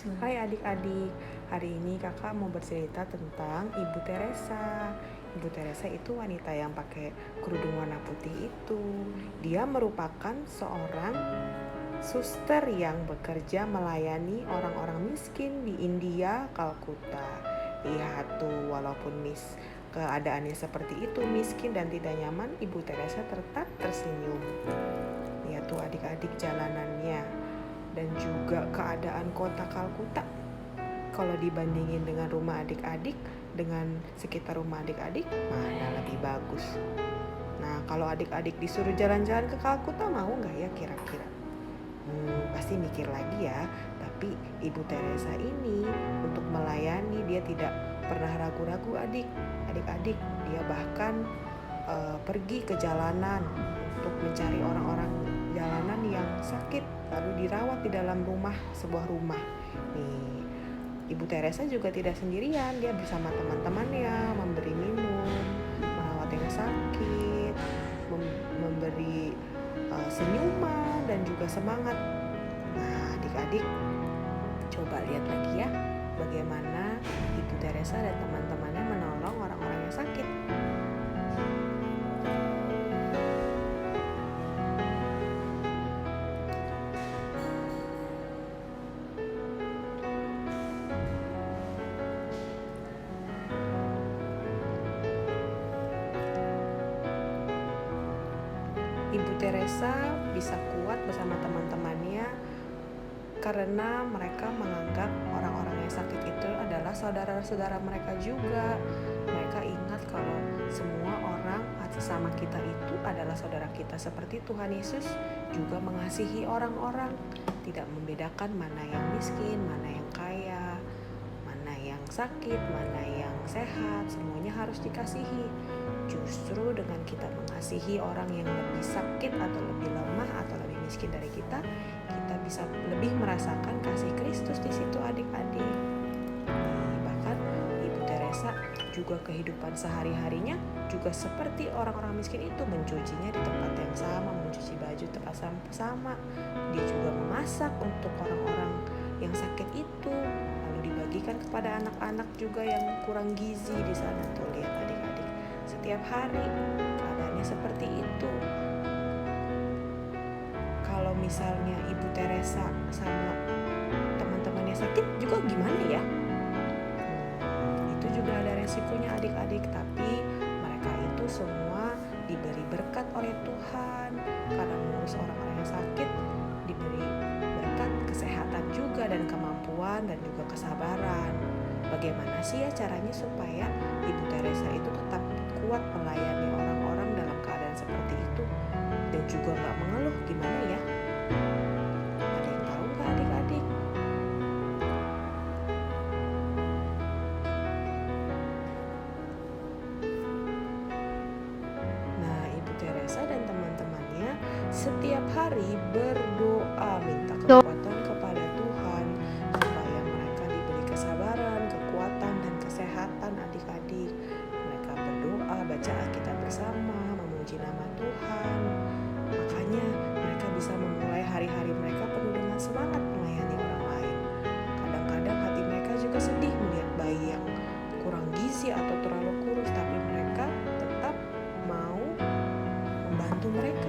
Hai adik-adik, hari ini kakak mau bercerita tentang Ibu Teresa. Ibu Teresa itu wanita yang pakai kerudung warna putih itu. Dia merupakan seorang suster yang bekerja melayani orang-orang miskin di India, Kalkuta. Lihat tuh, walaupun keadaannya seperti itu, miskin dan tidak nyaman, Ibu Teresa tetap tersenyum. Lihat tuh adik-adik jalanannya dan juga keadaan kota Kalkuta. Kalau dibandingin dengan rumah adik-adik, dengan sekitar rumah adik-adik, mana lebih bagus? Nah, kalau adik-adik disuruh jalan-jalan ke Kalkuta, mau nggak ya kira-kira? Pasti mikir lagi ya. Tapi Ibu Teresa ini untuk melayani, dia tidak pernah ragu-ragu adik-adik. Dia bahkan pergi ke jalanan untuk mencari orang-orang jalanan yang sakit, lalu dirawat di dalam sebuah rumah. Nih, Ibu Teresa juga tidak sendirian, dia bersama teman-temannya memberi minum, merawat yang sakit, memberi senyuman dan juga semangat. Nah, adik-adik coba lihat lagi ya, bagaimana Ibu Teresa dan teman-temannya menolong orang-orang yang sakit. Ibu Teresa bisa kuat bersama teman-temannya karena mereka menganggap orang-orang yang sakit itu adalah saudara-saudara mereka juga. Mereka ingat kalau semua orang sesama kita itu adalah saudara kita, seperti Tuhan Yesus juga mengasihi orang-orang, tidak membedakan mana yang miskin, mana yang kaya, mana yang sakit, mana yang sehat, semuanya harus dikasihi. Justru dengan kita mengasihi orang yang lebih sakit atau lebih lemah atau lebih miskin dari kita bisa lebih merasakan kasih Kristus di situ adik-adik. Bahkan Ibu Teresa juga kehidupan sehari-harinya juga seperti orang-orang miskin itu, mencucinya di tempat yang sama, mencuci baju tempat sama. Dia juga memasak untuk orang-orang yang sakit itu, lalu dibagikan kepada anak-anak juga yang kurang gizi di sana. Tuh lihat adik-adik, setiap hari keadaannya seperti itu. Kalau misalnya Ibu Teresa sama teman-temannya sakit juga gimana ya? Itu juga ada resikonya adik-adik, tapi mereka itu semua diberi berkat oleh Tuhan karena mengurus orang-orang yang sakit, diberi berkat kesehatan juga dan kemampuan dan juga kesabaran. Bagaimana sih ya caranya supaya Ibu Teresa itu tetap kuat melayani orang-orang dalam keadaan seperti itu dan juga gak mengeluh? Gimana ya? Ada yang tahu gak adik-adik? Nah, Ibu Teresa dan teman-temannya setiap hari berdoa minta kekuatan kepada Tuhan supaya mereka diberi kesabaran, kekuatan, dan kesehatan adik-adik. Mereka berdoa, baca Alkitab bersama, memuji nama Tuhan. Makanya mereka bisa memulai hari-hari mereka penuh dengan semangat melayani orang lain. Kadang-kadang hati mereka juga sedih melihat bayi yang kurang gizi atau terlalu kurus, tapi mereka tetap mau membantu mereka.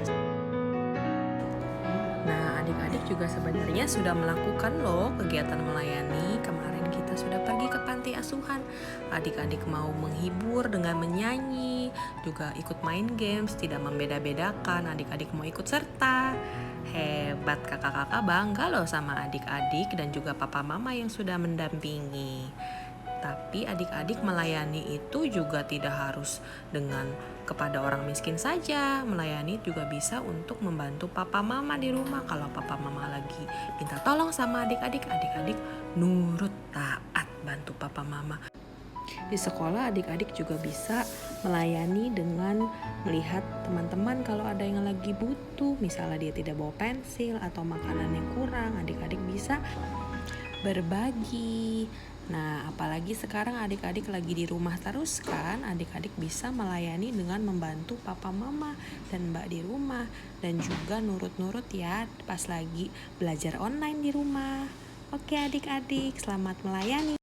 Nah, adik-adik juga sebenarnya sudah melakukan loh kegiatan melayani. Kemarin kita sudah pergi ke panti asuhan. Adik-adik mau menghibur dengan menyanyi, juga ikut main games, tidak membeda-bedakan. Adik-adik mau ikut serta. Hebat, kakak-kakak bangga loh sama adik-adik dan juga papa mama yang sudah mendampingi. Tapi adik-adik melayani itu juga tidak harus dengan kepada orang miskin saja. Melayani juga bisa untuk membantu papa mama di rumah. Kalau papa mama lagi minta tolong sama adik-adik, adik-adik nurut, taat, bantu papa mama. Di sekolah adik-adik juga bisa melayani dengan melihat teman-teman kalau ada yang lagi butuh, misalnya dia tidak bawa pensil atau makanan yang kurang, adik-adik bisa berbagi. Nah, apalagi sekarang adik-adik lagi di rumah terus kan, adik-adik bisa melayani dengan membantu papa mama dan mbak di rumah, dan juga nurut-nurut ya pas lagi belajar online di rumah. Oke adik-adik, selamat melayani.